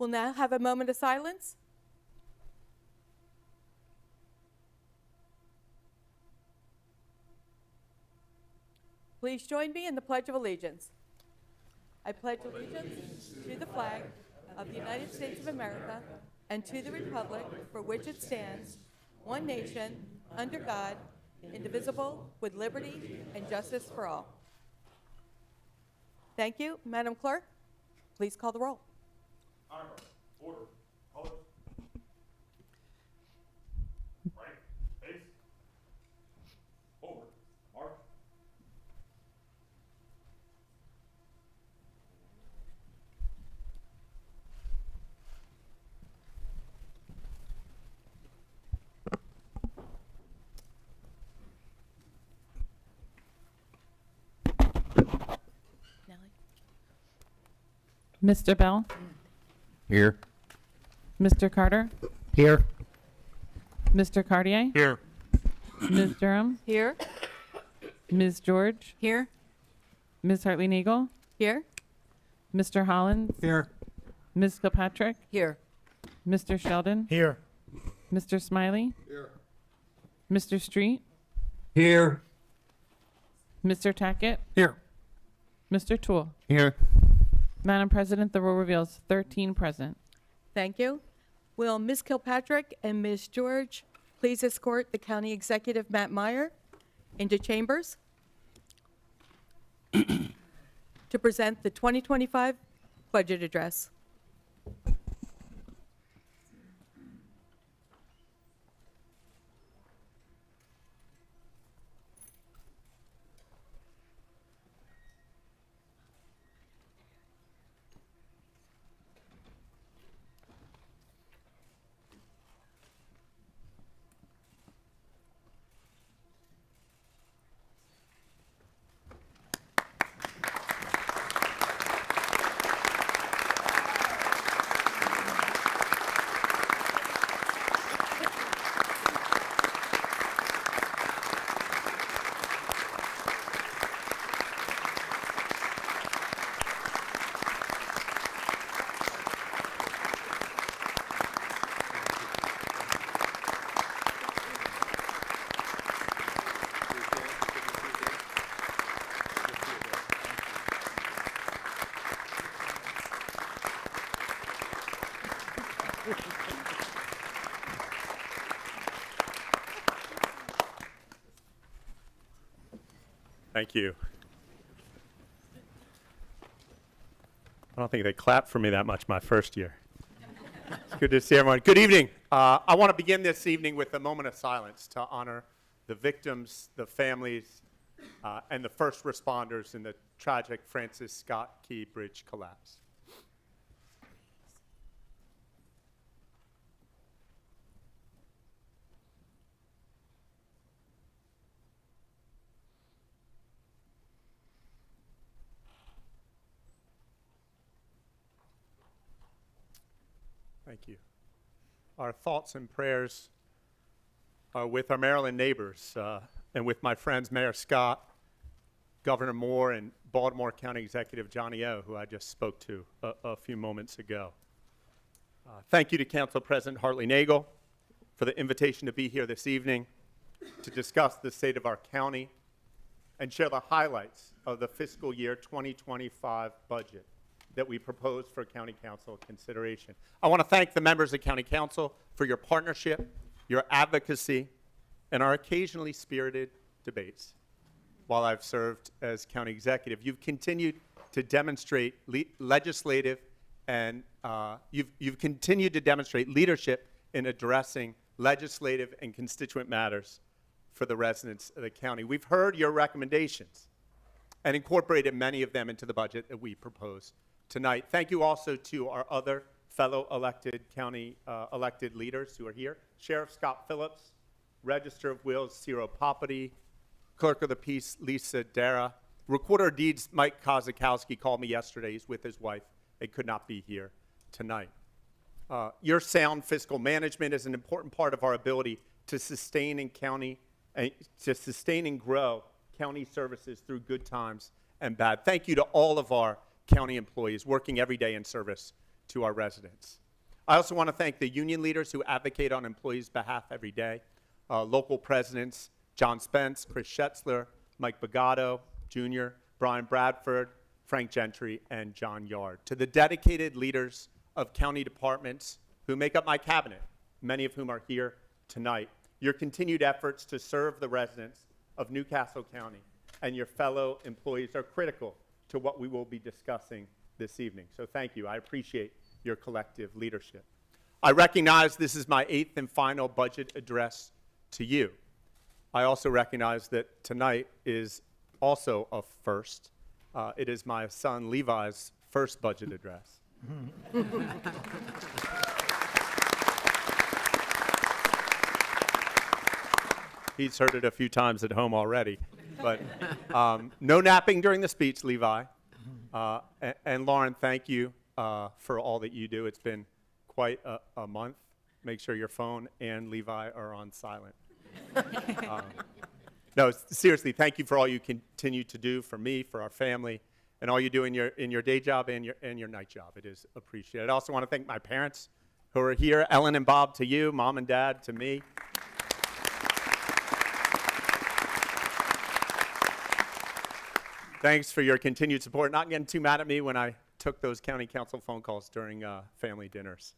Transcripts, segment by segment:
We'll now have a moment of silence. Please join me in the Pledge of Allegiance. I pledge allegiance to the flag of the United States of America and to the republic for which it stands, one nation, under God, indivisible, with liberty and justice for all. Thank you. Madam Clerk, please call the roll. Honor, order, color, right, face, forward, march. Mr. Bell? Here. Mr. Carter? Here. Mr. Cartier? Here. Ms. Durham? Here. Ms. George? Here. Ms. Hartley-Nagel? Here. Mr. Hollins? Here. Ms. Kilpatrick? Here. Mr. Sheldon? Here. Mr. Smiley? Here. Mr. Street? Here. Mr. Tackett? Here. Mr. Toole? Here. Madam President, the roll reveals 13 present. Thank you. Will Ms. Kilpatrick and Ms. George please escort the County Executive, Matt Meyer, into chambers to present the 2025 budget address. Thank you. I don't think they clapped for me that much my first year. It's good to see everyone. Good evening. I want to begin this evening with a moment of silence to honor the victims, the families, and the first responders in the tragic Francis Scott Key Bridge collapse. Thank you. Our thoughts and prayers are with our Maryland neighbors and with my friends Mayor Scott, Governor Moore, and Baltimore County Executive Johnny O, who I just spoke to a few moments ago. Thank you to Council President Hartley-Nagel for the invitation to be here this evening to discuss the state of our county and share the highlights of the fiscal year 2025 budget that we propose for County Council consideration. I want to thank the members of County Council for your partnership, your advocacy, and our occasionally spirited debates while I've served as County Executive. You've continued to demonstrate legislative and you've continued to demonstrate leadership in addressing legislative and constituent matters for the residents of the county. We've heard your recommendations and incorporated many of them into the budget that we propose tonight. Thank you also to our other fellow elected county elected leaders who are here. Sheriff Scott Phillips, Register of Wills Ciro Poppity, Clerk of the Peace Lisa Dara. Recorder of Deeds Mike Kozakowski called me yesterday. He's with his wife. They could not be here tonight. Your sound fiscal management is an important part of our ability to sustain and grow county services through good times and bad. Thank you to all of our county employees working every day in service to our residents. I also want to thank the union leaders who advocate on employees' behalf every day, local presidents, John Spence, Chris Schetzler, Mike Bagato Jr., Brian Bradford, Frank Gentry, and John Yard. To the dedicated leaders of county departments who make up my cabinet, many of whom are here tonight, your continued efforts to serve the residents of Newcastle County and your fellow employees are critical to what we will be discussing this evening. So thank you. I appreciate your collective leadership. I recognize this is my 8th and final budget address to you. I also recognize that tonight is also a first. It is my son Levi's first budget address. He's heard it a few times at home already. But no napping during the speech, Levi. And Lauren, thank you for all that you do. It's been quite a month. Make sure your phone and Levi are on silent. No, seriously, thank you for all you continue to do for me, for our family, and all you do in your day job and your night job. It is appreciated. I also want to thank my parents who are here, Ellen and Bob to you, Mom and Dad to me. Thanks for your continued support. Not getting too mad at me when I took those county council phone calls during family dinners.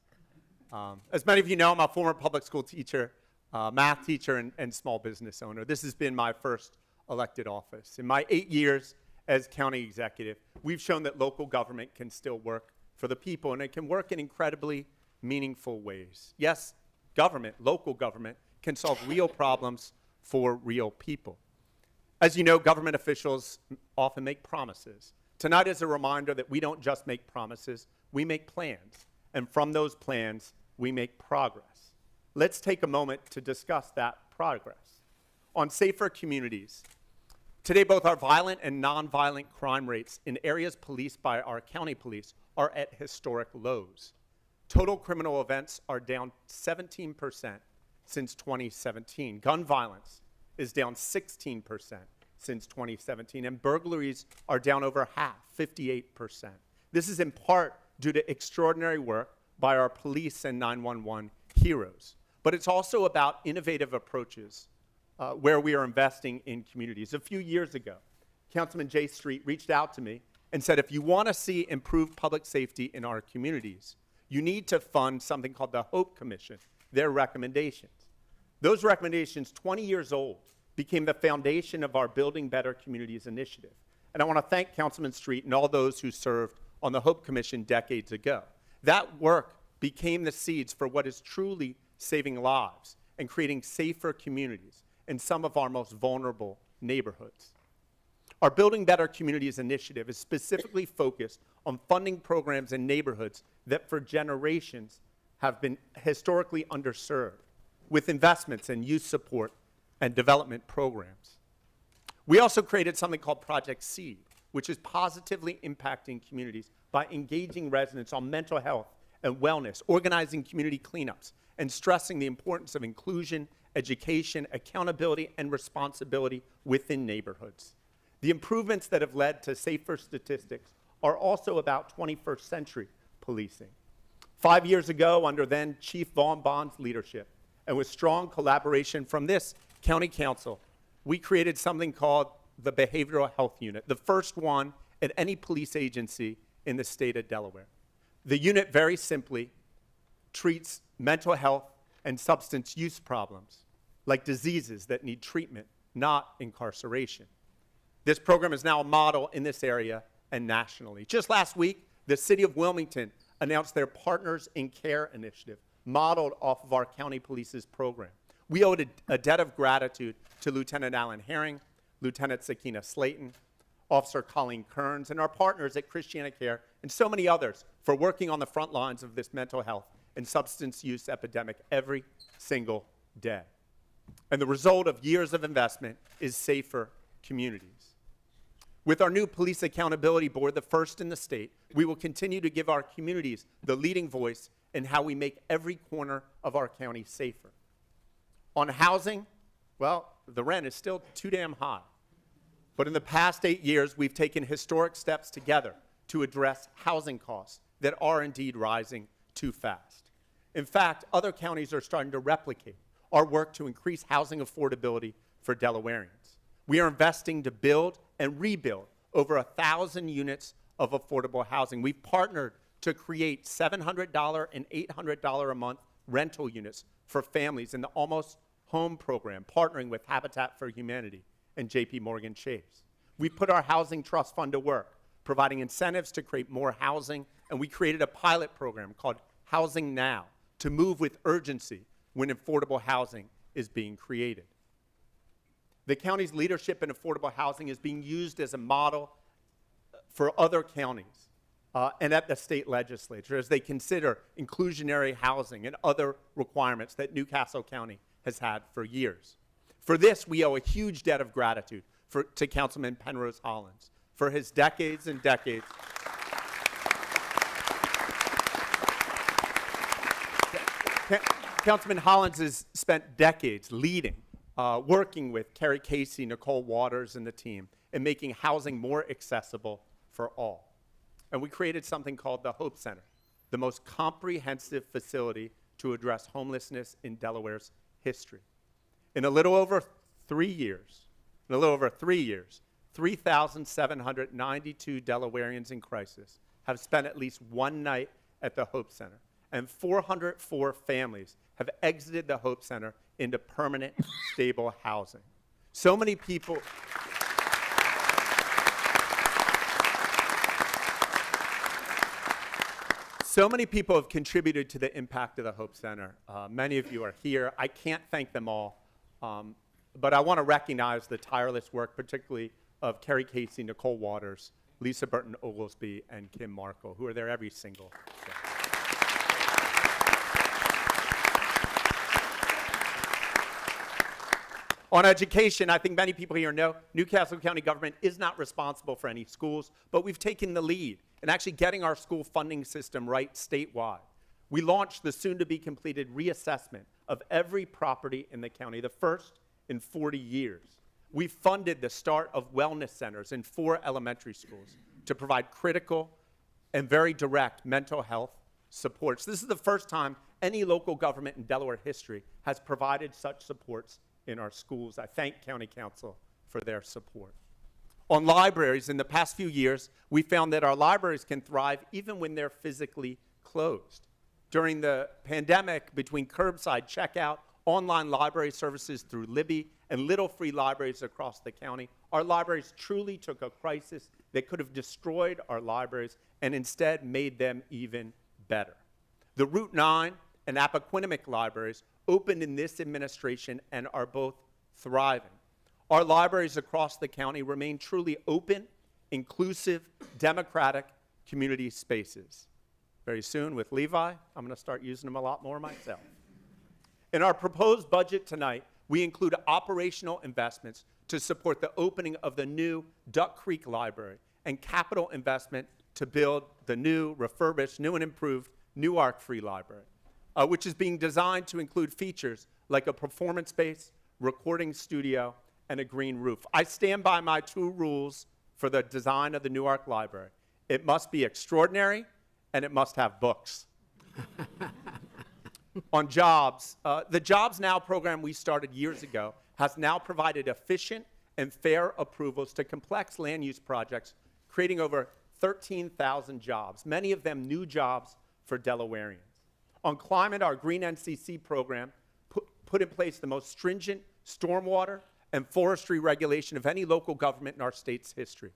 As many of you know, I'm a former public school teacher, math teacher, and small business owner. This has been my first elected office. In my 8 years as county executive, we've shown that local government can still work for the people, and it can work in incredibly meaningful ways. Yes, government, local government, can solve real problems for real people. As you know, government officials often make promises. Tonight is a reminder that we don't just make promises, we make plans. And from those plans, we make progress. Let's take a moment to discuss that progress. On safer communities, today both our violent and nonviolent crime rates in areas policed by our county police are at historic lows. Total criminal events are down 17% since 2017. Gun violence is down 16% since 2017, and burglaries are down over half, 58%. This is in part due to extraordinary work by our police and 911 heroes. But it's also about innovative approaches where we are investing in communities. A few years ago, Councilman Jay Street reached out to me and said, if you want to see improved public safety in our communities, you need to fund something called the Hope Commission, their recommendations. Those recommendations, 20 years old, became the foundation of our Building Better Communities initiative. And I want to thank Councilman Street and all those who served on the Hope Commission decades ago. That work became the seeds for what is truly saving lives and creating safer communities in some of our most vulnerable neighborhoods. Our Building Better Communities initiative is specifically focused on funding programs in neighborhoods that for generations have been historically underserved, with investments in youth support and development programs. We also created something called Project Seed, which is positively impacting communities by engaging residents on mental health and wellness, organizing community cleanups, and stressing the importance of inclusion, education, accountability, and responsibility within neighborhoods. The improvements that have led to safer statistics are also about 21st century policing. 5 years ago, under then Chief Vaughn Bond's leadership, and with strong collaboration from this county council, we created something called the Behavioral Health Unit, the first one at any police agency in the state of Delaware. The unit very simply treats mental health and substance use problems like diseases that need treatment, not incarceration. This program is now a model in this area and nationally. Just last week, the city of Wilmington announced their Partners in Care initiative, modeled off of our county police's program. We owed a debt of gratitude to Lieutenant Alan Herring, Lieutenant Sakina Slayton, Officer Colleen Kearns, and our partners at Christiana Care, and so many others for working on the front lines of this mental health and substance use epidemic every single day. And the result of years of investment is safer communities. With our new Police Accountability Board, the first in the state, we will continue to give our communities the leading voice in how we make every corner of our county safer. On housing, well, the rent is still too damn high. But in the past 8 years, we've taken historic steps together to address housing costs that are indeed rising too fast. In fact, other counties are starting to replicate our work to increase housing affordability for Delawareans. We are investing to build and rebuild over 1,000 units of affordable housing. We've partnered to create $700 and $800 a month rental units for families in the Almost Home program, partnering with Habitat for Humanity and JP Morgan Chase. We put our housing trust fund to work, providing incentives to create more housing, and we created a pilot program called Housing Now to move with urgency when affordable housing is being created. The county's leadership in affordable housing is being used as a model for other counties and at the state legislature as they consider inclusionary housing and other requirements that Newcastle County has had for years. For this, we owe a huge debt of gratitude to Councilman Penrose Hollins for his decades and decades. Councilman Hollins has spent decades leading, working with Carrie Casey, Nicole Waters, and the team in making housing more accessible for all. And we created something called the Hope Center, the most comprehensive facility to address homelessness in Delaware's history. In a little over 3 years, 3,792 Delawareans in crisis have spent at least one night at the Hope Center, and 404 families have exited the Hope Center into permanent, stable housing. So many people have contributed to the impact of the Hope Center. Many of you are here. I can't thank them all, but I want to recognize the tireless work, particularly of Carrie Casey, Nicole Waters, Lisa Burton Oglesby, and Kim Markle, who are there every single day. On education, I think many people here know Newcastle County government is not responsible for any schools, but we've taken the lead in actually getting our school funding system right statewide. We launched the soon-to-be-completed reassessment of every property in the county, the first in 40 years. We funded the start of wellness centers in 4 elementary schools to provide critical and very direct mental health supports. This is the first time any local government in Delaware history has provided such supports in our schools. I thank County Council for their support. On libraries, in the past few years, we found that our libraries can thrive even when they're physically closed. During the pandemic, between curbside checkout, online library services through Libby, and little free libraries across the county, our libraries truly took a crisis that could have destroyed our libraries and instead made them even better. The Route 9 and Appoquinimink libraries opened in this administration and are both thriving. Our libraries across the county remain truly open, inclusive, democratic community spaces. Very soon with Levi, I'm going to start using them a lot more myself. In our proposed budget tonight, we include operational investments to support the opening of the new Duck Creek Library and capital investment to build the new, refurbished, new and improved Newark Free Library, which is being designed to include features like a performance space, recording studio, and a green roof. I stand by my 2 rules for the design of the Newark Library. It must be extraordinary, and it must have books. On jobs, the Jobs Now program we started years ago has now provided efficient and fair approvals to complex land use projects, creating over 13,000 jobs, many of them new jobs for Delawareans. On climate, our Green NCC program put in place the most stringent stormwater and forestry regulation of any local government in our state's history.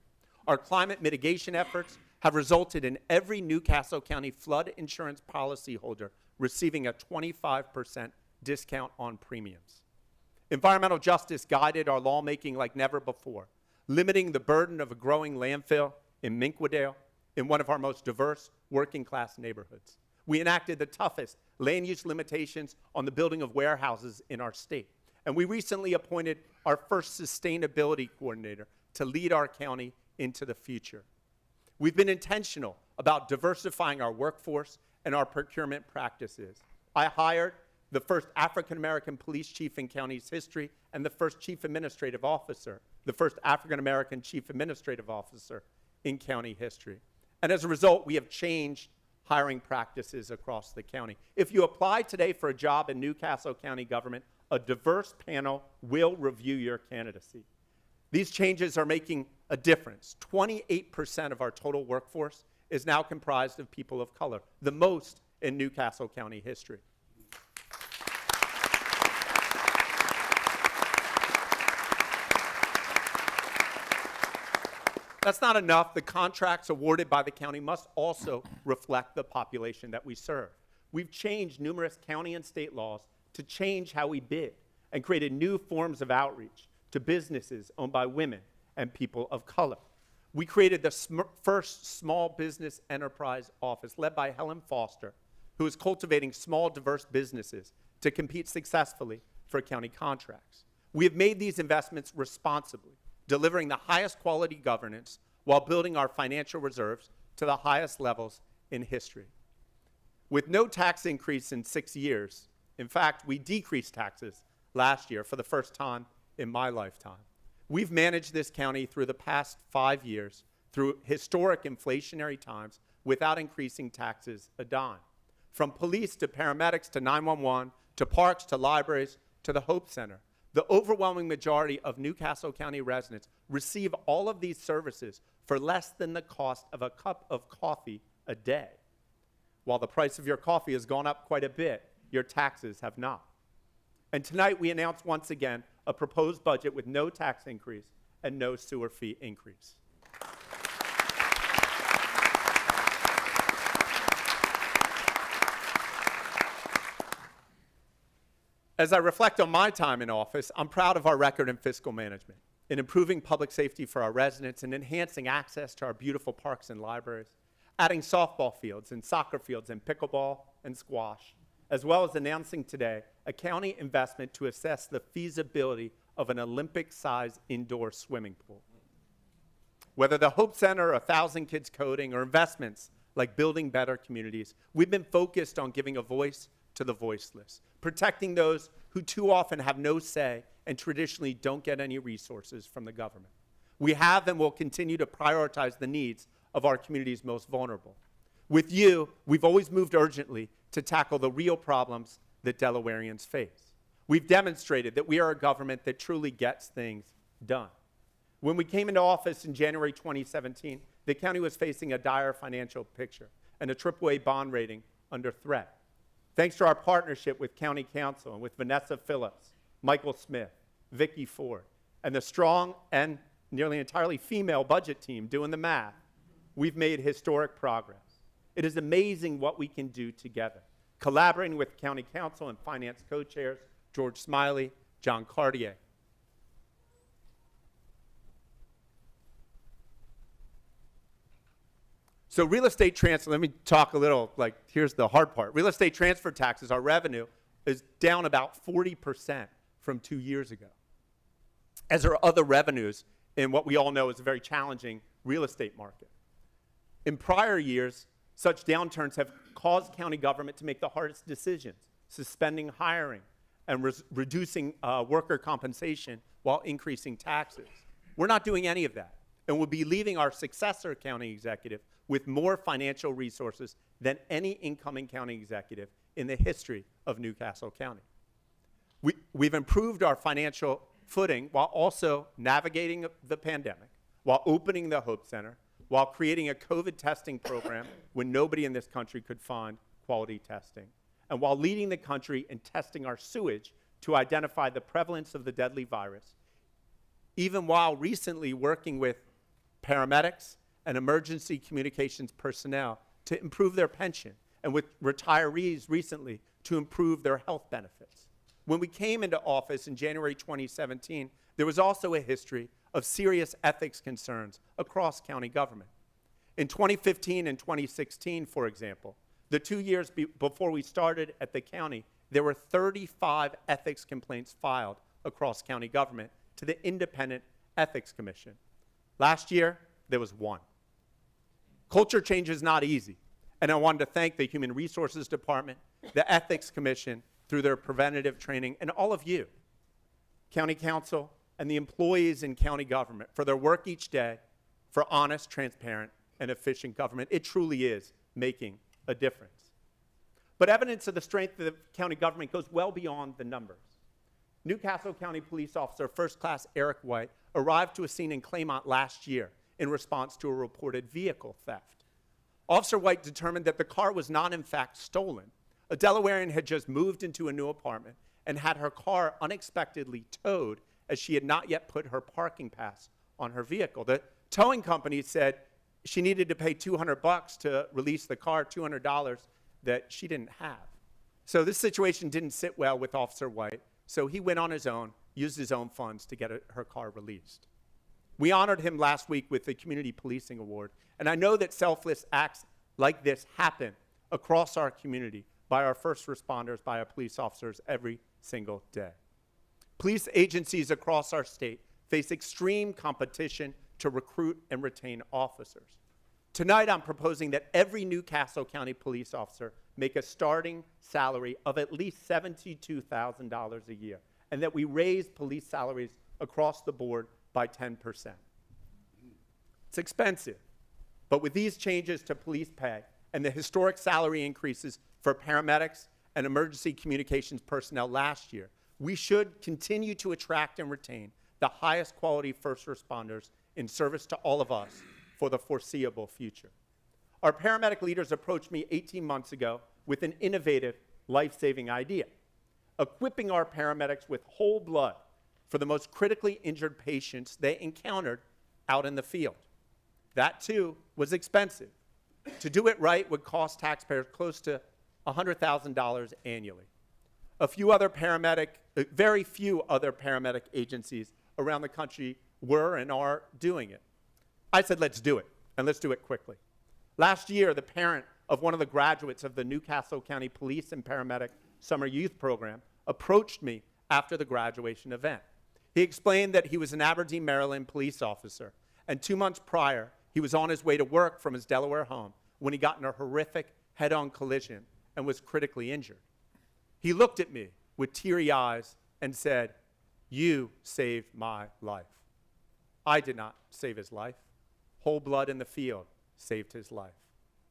Our climate mitigation efforts have resulted in every Newcastle County flood insurance policyholder receiving a 25% discount on premiums. Environmental justice guided our lawmaking like never before, limiting the burden of a growing landfill in Minquadale, in one of our most diverse working-class neighborhoods. We enacted the toughest land use limitations on the building of warehouses in our state. And we recently appointed our first sustainability coordinator to lead our county into the future. We've been intentional about diversifying our workforce and our procurement practices. I hired the first African-American police chief in county's history and the first chief administrative officer, the first African-American chief administrative officer in county history. And as a result, we have changed hiring practices across the county. If you apply today for a job in Newcastle County government, a diverse panel will review your candidacy. These changes are making a difference. 28% of our total workforce is now comprised of people of color, the most in Newcastle County history. That's not enough. The contracts awarded by the county must also reflect the population that we serve. We've changed numerous county and state laws to change how we bid and created new forms of outreach to businesses owned by women and people of color. We created the first small business enterprise office led by Helen Foster, who is cultivating small, diverse businesses to compete successfully for county contracts. We have made these investments responsibly, delivering the highest quality governance while building our financial reserves to the highest levels in history. With no tax increase in 6 years, in fact, we decreased taxes last year for the first time in my lifetime. We've managed this county through the past 5 years through historic inflationary times without increasing taxes a dime. From police to paramedics to 911 to parks to libraries to the Hope Center, the overwhelming majority of Newcastle County residents receive all of these services for less than the cost of a cup of coffee a day. While the price of your coffee has gone up quite a bit, your taxes have not. And tonight we announce once again a proposed budget with no tax increase and no sewer fee increase. As I reflect on my time in office, I'm proud of our record in fiscal management, in improving public safety for our residents and enhancing access to our beautiful parks and libraries, adding softball fields and soccer fields and pickleball and squash, as well as announcing today a county investment to assess the feasibility of an Olympic-sized indoor swimming pool. Whether the Hope Center, 1,000 Kids Coding, or investments like building better communities, we've been focused on giving a voice to the voiceless, protecting those who too often have no say and traditionally don't get any resources from the government. We have and will continue to prioritize the needs of our community's most vulnerable. With you, we've always moved urgently to tackle the real problems that Delawareans face. We've demonstrated that we are a government that truly gets things done. When we came into office in January 2017, the county was facing a dire financial picture and a AAA bond rating under threat. Thanks to our partnership with County Council and with Vanessa Phillips, Michael Smith, Vicki Ford, and the strong and nearly entirely female budget team doing the math, we've made historic progress. It is amazing what we can do together, collaborating with County Council and Finance co-chairs George Smiley, John Cartier. So real estate transfer, let me talk a little, here's the hard part. Real estate transfer taxes, our revenue, is down about 40% from 2 years ago. As are other revenues in what we all know is a very challenging real estate market. In prior years, such downturns have caused county government to make the hardest decisions, suspending hiring and reducing worker compensation while increasing taxes. We're not doing any of that, and we'll be leaving our successor county executive with more financial resources than any incoming county executive in the history of Newcastle County. We've improved our financial footing while also navigating the pandemic, while opening the Hope Center, while creating a COVID testing program when nobody in this country could find quality testing, and while leading the country in testing our sewage to identify the prevalence of the deadly virus, even while recently working with paramedics and emergency communications personnel to improve their pension, and with retirees recently to improve their health benefits. When we came into office in January 2017, there was also a history of serious ethics concerns across county government. In 2015 and 2016, for example, the 2 years before we started at the county, there were 35 ethics complaints filed across county government to the Independent Ethics Commission. Last year, there was 1. Culture change is not easy, and I wanted to thank the Human Resources Department, the Ethics Commission, through their preventative training, and all of you, County Council, and the employees in county government for their work each day for honest, transparent, and efficient government. It truly is making a difference. But evidence of the strength of the county government goes well beyond the numbers. Newcastle County Police Officer First Class Eric White arrived to a scene in Claymont last year in response to a reported vehicle theft. Officer White determined that the car was not in fact stolen. A Delawarean had just moved into a new apartment and had her car unexpectedly towed as she had not yet put her parking pass on her vehicle. The towing company said she needed to pay $200 to release the car, $200 that she didn't have. So this situation didn't sit well with Officer White, so he went on his own, used his own funds to get her car released. We honored him last week with the Community Policing Award, and I know that selfless acts like this happen across our community by our first responders, by our police officers every single day. Police agencies across our state face extreme competition to recruit and retain officers. Tonight, I'm proposing that every Newcastle County police officer make a starting salary of at least $72,000 a year, and that we raise police salaries across the board by 10%. It's expensive, but with these changes to police pay and the historic salary increases for paramedics and emergency communications personnel last year, we should continue to attract and retain the highest quality first responders in service to all of us for the foreseeable future. Our paramedic leaders approached me 18 months ago with an innovative, life-saving idea: equipping our paramedics with whole blood for the most critically injured patients they encountered out in the field. That, too, was expensive. To do it right would cost taxpayers close to $100,000 annually. Very few other paramedic agencies around the country were and are doing it. I said, let's do it, and let's do it quickly. Last year, the parent of one of the graduates of the Newcastle County Police and Paramedic Summer Youth Program approached me after the graduation event. He explained that he was an Aberdeen, Maryland police officer, and 2 months prior, he was on his way to work from his Delaware home when he got in a horrific head-on collision and was critically injured. He looked at me with teary eyes and said, "You saved my life." I did not save his life. Whole blood in the field saved his life.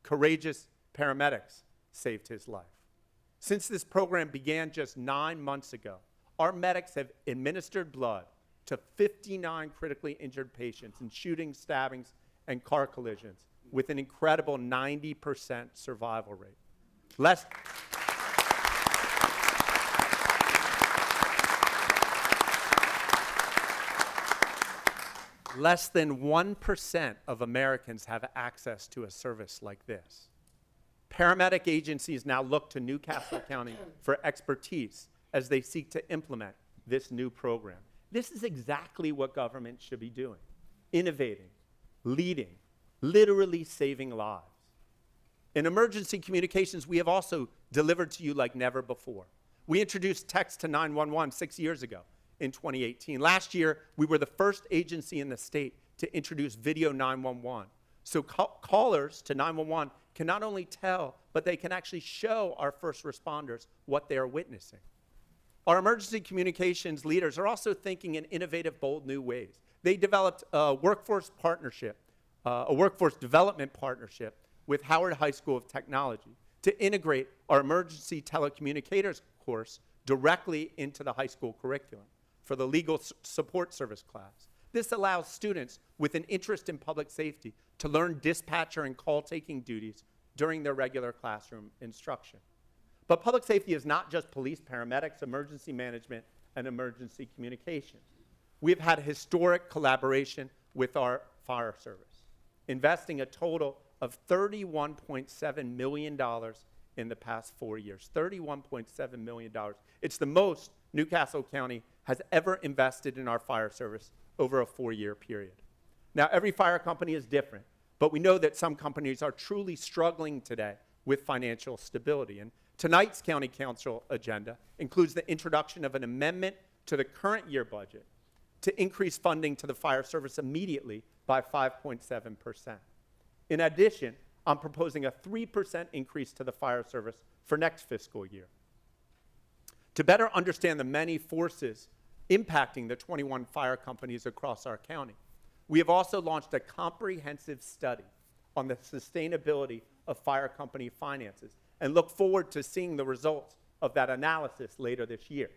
Courageous paramedics saved his life. Since this program began just 9 months ago, our medics have administered blood to 59 critically injured patients in shootings, stabbings, and car collisions with an incredible 90% survival rate. Less than 1% of Americans have access to a service like this. Paramedic agencies now look to Newcastle County for expertise as they seek to implement this new program. This is exactly what government should be doing: innovating, leading, literally saving lives. In emergency communications, we have also delivered to you like never before. We introduced text to 911 6 years ago in 2018. Last year, we were the first agency in the state to introduce video 911. So callers to 911 can not only tell, but they can actually show our first responders what they are witnessing. Our emergency communications leaders are also thinking in innovative, bold new ways. They developed a workforce development partnership with Howard High School of Technology to integrate our emergency telecommunicators course directly into the high school curriculum for the legal support service class. This allows students with an interest in public safety to learn dispatcher and call-taking duties during their regular classroom instruction. But public safety is not just police, paramedics, emergency management, and emergency communications. We've had historic collaboration with our fire service, investing a total of $31.7 million in the past 4 years. $31.7 million. It's the most Newcastle County has ever invested in our fire service over a 4-year period. Now, every fire company is different, but we know that some companies are truly struggling today with financial stability. And tonight's County Council agenda includes the introduction of an amendment to the current year budget to increase funding to the fire service immediately by 5.7%. In addition, I'm proposing a 3% increase to the fire service for next fiscal year. To better understand the many forces impacting the 21 fire companies across our county, we have also launched a comprehensive study on the sustainability of fire company finances and look forward to seeing the results of that analysis later this year.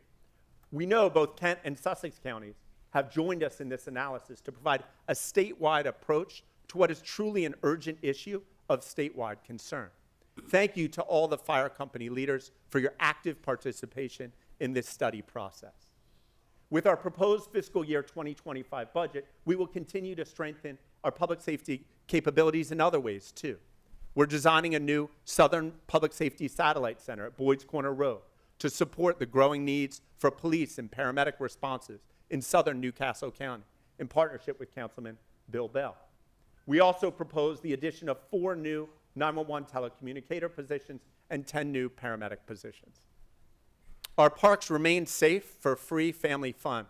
We know both Kent and Sussex counties have joined us in this analysis to provide a statewide approach to what is truly an urgent issue of statewide concern. Thank you to all the fire company leaders for your active participation in this study process. With our proposed fiscal year 2025 budget, we will continue to strengthen our public safety capabilities in other ways too. We're designing a new Southern Public Safety Satellite Center at Boyd's Corner Road to support the growing needs for police and paramedic responses in southern Newcastle County in partnership with Councilman Bill Bell. We also propose the addition of 4 new 911 telecommunicator positions and 10 new paramedic positions. Our parks remain safe for free family fun.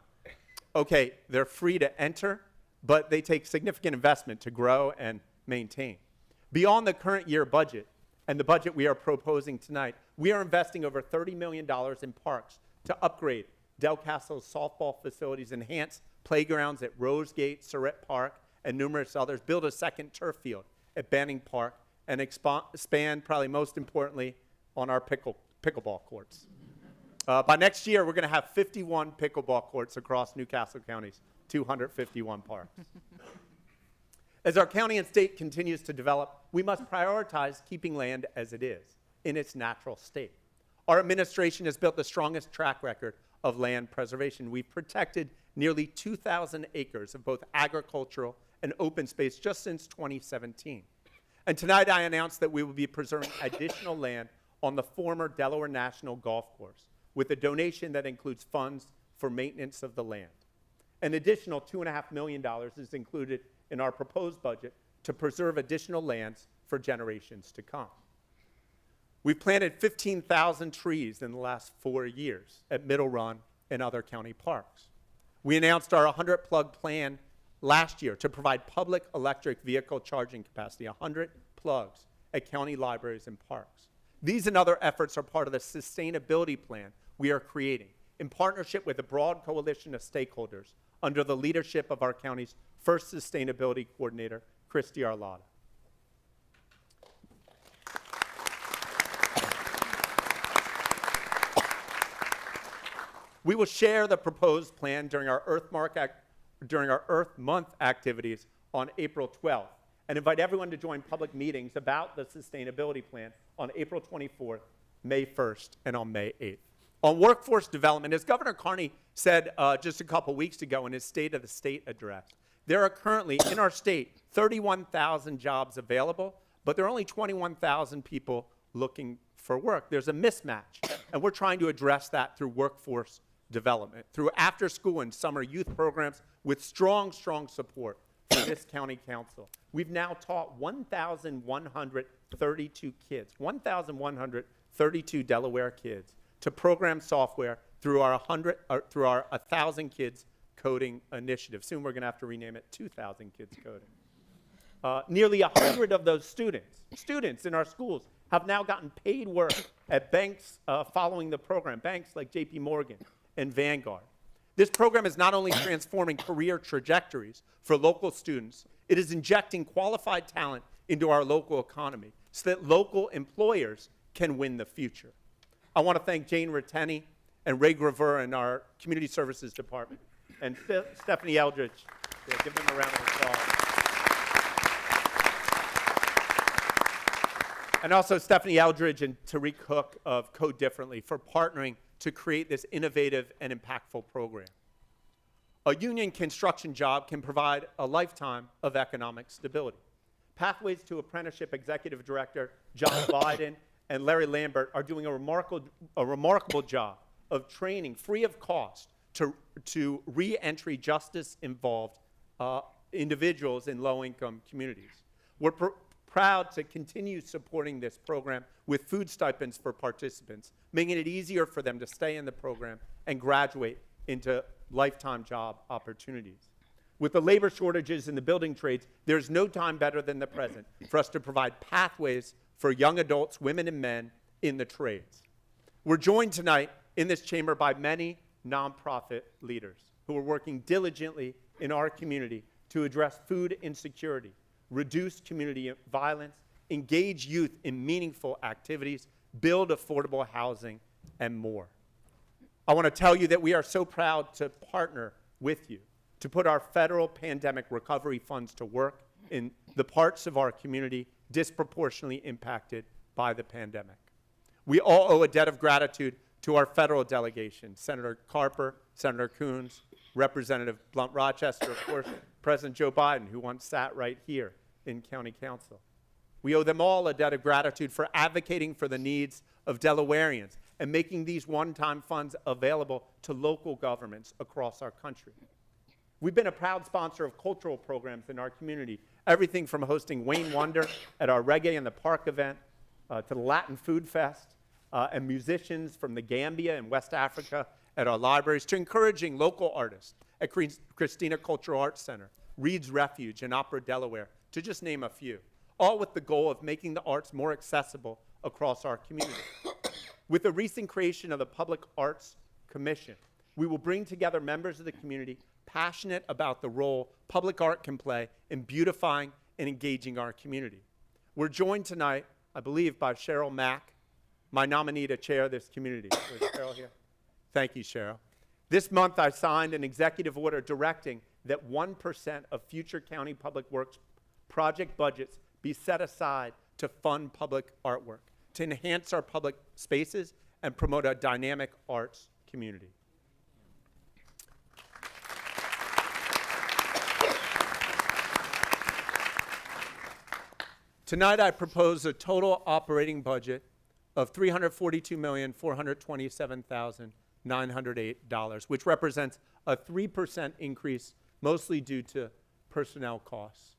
Okay, they're free to enter, but they take significant investment to grow and maintain. Beyond the current year budget and the budget we are proposing tonight, we are investing over $30 million in parks to upgrade Delcastle's softball facilities, enhance playgrounds at Rosegate, Surratt Park, and numerous others, build a second turf field at Banning Park, and expand, probably most importantly, on our pickleball courts. By next year, we're going to have 51 pickleball courts across Newcastle County's 251 parks. As our county and state continues to develop, we must prioritize keeping land as it is, in its natural state. Our administration has built the strongest track record of land preservation. We've protected nearly 2,000 acres of both agricultural and open space just since 2017. And tonight I announced that we will be preserving additional land on the former Delaware National Golf Course with a donation that includes funds for maintenance of the land. An additional $2.5 million is included in our proposed budget to preserve additional lands for generations to come. We've planted 15,000 trees in the last 4 years at Middle Run and other county parks. We announced our 100 plug plan last year to provide public electric vehicle charging capacity, 100 plugs at county libraries and parks. These and other efforts are part of the sustainability plan we are creating in partnership with a broad coalition of stakeholders under the leadership of our county's first sustainability coordinator, Christy Arlotta. We will share the proposed plan during our Earth Month activities on April 12th and invite everyone to join public meetings about the sustainability plan on April 24th, May 1st, and on May 8th. On workforce development, as Governor Carney said just a couple weeks ago in his State of the State address, there are currently in our state 31,000 jobs available, but there are only 21,000 people looking for work. There's a mismatch, and we're trying to address that through workforce development, through after-school and summer youth programs with strong support from this county council. We've now taught 1,132 kids, 1,132 Delaware kids, to program software through our 1,000 Kids Coding initiative. Soon we're going to have to rename it 2,000 Kids Coding. Nearly 100 of those students in our schools have now gotten paid work at banks following the program, banks like JP Morgan and Vanguard. This program is not only transforming career trajectories for local students, it is injecting qualified talent into our local economy so that local employers can win the future. I want to thank Jane Ratteni and Ray Graver in our Community Services Department, and Stephanie Eldridge. Yeah, give them a round of applause. And also Stephanie Eldridge and Tariq Hook of Code Differently for partnering to create this innovative and impactful program. A union construction job can provide a lifetime of economic stability. Pathways to Apprenticeship Executive Director John Biden and Larry Lambert are doing a remarkable job of training free of cost to re-entry justice-involved individuals in low-income communities. We're proud to continue supporting this program with food stipends for participants, making it easier for them to stay in the program and graduate into lifetime job opportunities. With the labor shortages in the building trades, there's no time better than the present for us to provide pathways for young adults, women and men in the trades. We're joined tonight in this chamber by many nonprofit leaders who are working diligently in our community to address food insecurity, reduce community violence, engage youth in meaningful activities, build affordable housing, and more. I want to tell you that we are so proud to partner with you to put our federal pandemic recovery funds to work in the parts of our community disproportionately impacted by the pandemic. We all owe a debt of gratitude to our federal delegation, Senator Carper, Senator Coons, Representative Blunt Rochester, of course, President Joe Biden, who once sat right here in County Council. We owe them all a debt of gratitude for advocating for the needs of Delawareans and making these one-time funds available to local governments across our country. We've been a proud sponsor of cultural programs in our community, everything from hosting Wayne Wonder at our Reggae in the Park event to the Latin Food Fest, and musicians from the Gambia and West Africa at our libraries, to encouraging local artists at Christina Cultural Arts Center, Reed's Refuge, and Opera Delaware, to just name a few, all with the goal of making the arts more accessible across our community. With the recent creation of the Public Arts Commission, we will bring together members of the community passionate about the role public art can play in beautifying and engaging our community. We're joined tonight, I believe, by Cheryl Mack, my nominee to chair this community. Is Cheryl here? Thank you, Cheryl. This month, I signed an executive order directing that 1% of future county public works project budgets be set aside to fund public artwork, to enhance our public spaces and promote a dynamic arts community. Tonight, I propose a total operating budget of $342,427,908, which represents a 3% increase, mostly due to personnel costs.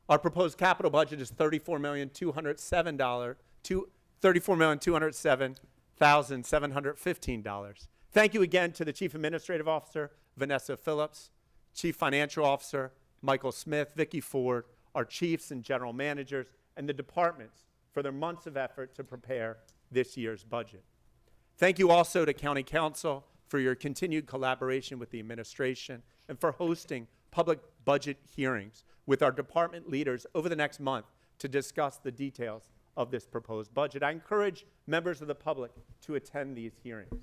Our proposed capital budget is $34,207,715. Thank you again to the Chief Administrative Officer, Vanessa Phillips, Chief Financial Officer, Michael Smith, Vicki Ford, our chiefs and general managers, and the departments for their months of effort to prepare this year's budget. Thank you also to County Council for your continued collaboration with the administration and for hosting public budget hearings with our department leaders over the next month to discuss the details of this proposed budget. I encourage members of the public to attend these hearings.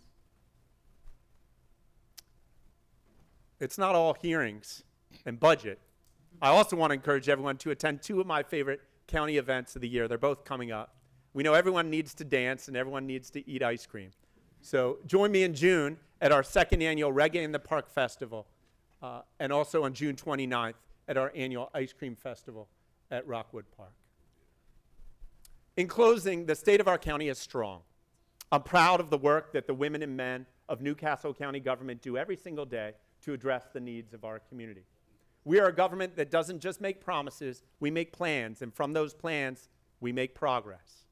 It's not all hearings and budget. I also want to encourage everyone to attend two of my favorite county events of the year. They're both coming up. We know everyone needs to dance and everyone needs to eat ice cream. So join me in June at our second annual Reggae in the Park Festival, and also on June 29th at our annual Ice Cream Festival at Rockwood Park. In closing, the state of our county is strong. I'm proud of the work that the women and men of Newcastle County government do every single day to address the needs of our community. We are a government that doesn't just make promises, we make plans, and from those plans, we make progress.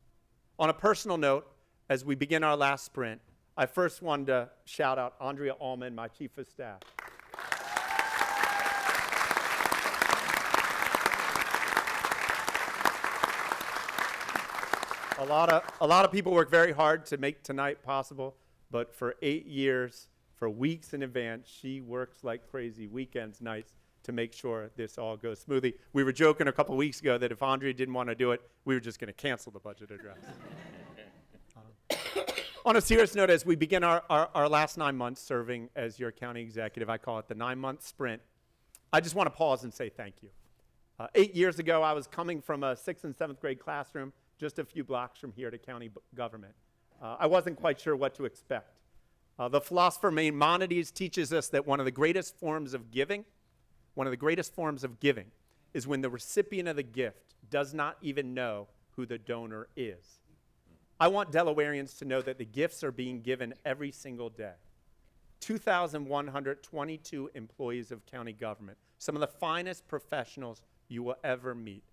On a personal note, as we begin our last sprint, I first wanted to shout out Andrea Allman, my Chief of Staff. A lot of people work very hard to make tonight possible, but for 8 years, for weeks in advance, she works like crazy, weekends, nights, to make sure this all goes smoothly. We were joking a couple weeks ago that if Andrea didn't want to do it, we were just going to cancel the budget address. On a serious note, as we begin our last 9 months serving as your county executive, I call it the 9-month sprint, I just want to pause and say thank you. 8 years ago, I was coming from a 6th and 7th grade classroom just a few blocks from here to county government. I wasn't quite sure what to expect. The philosopher Maimonides teaches us that one of the greatest forms of giving is when the recipient of the gift does not even know who the donor is. I want Delawareans to know that the gifts are being given every single day. 2,122 employees of county government, some of the finest professionals you will ever meet.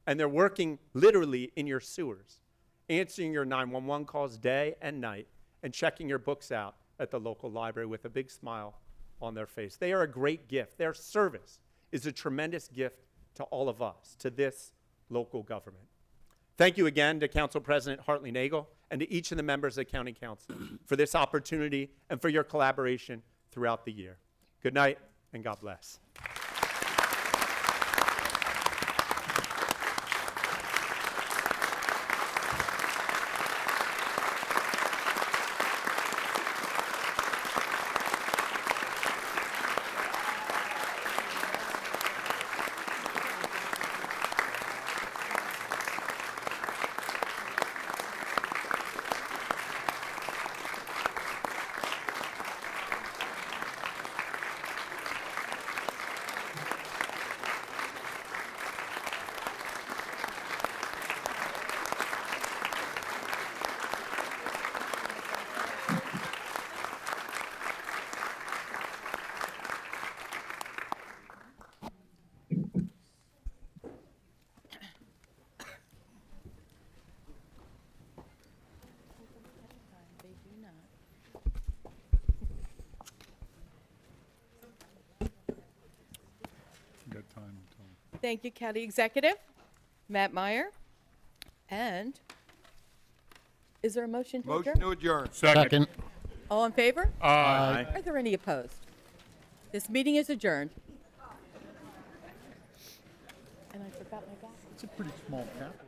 And they're working literally in your sewers, answering your 911 calls day and night, and checking your books out at the local library with a big smile on their face. They are a great gift. Their service is a tremendous gift to all of us, to this local government. Thank you again to Council President Hartley Nagel and to each of the members of County Council for this opportunity and for your collaboration throughout the year. Good night, and God bless. Thank you, County Executive Matt Meyer. And is there a motion to Motion adjourn? to adjourn. Second. All in favor? Aye. Are there any opposed? This meeting is adjourned. And I forgot my glasses. It's a pretty small cap.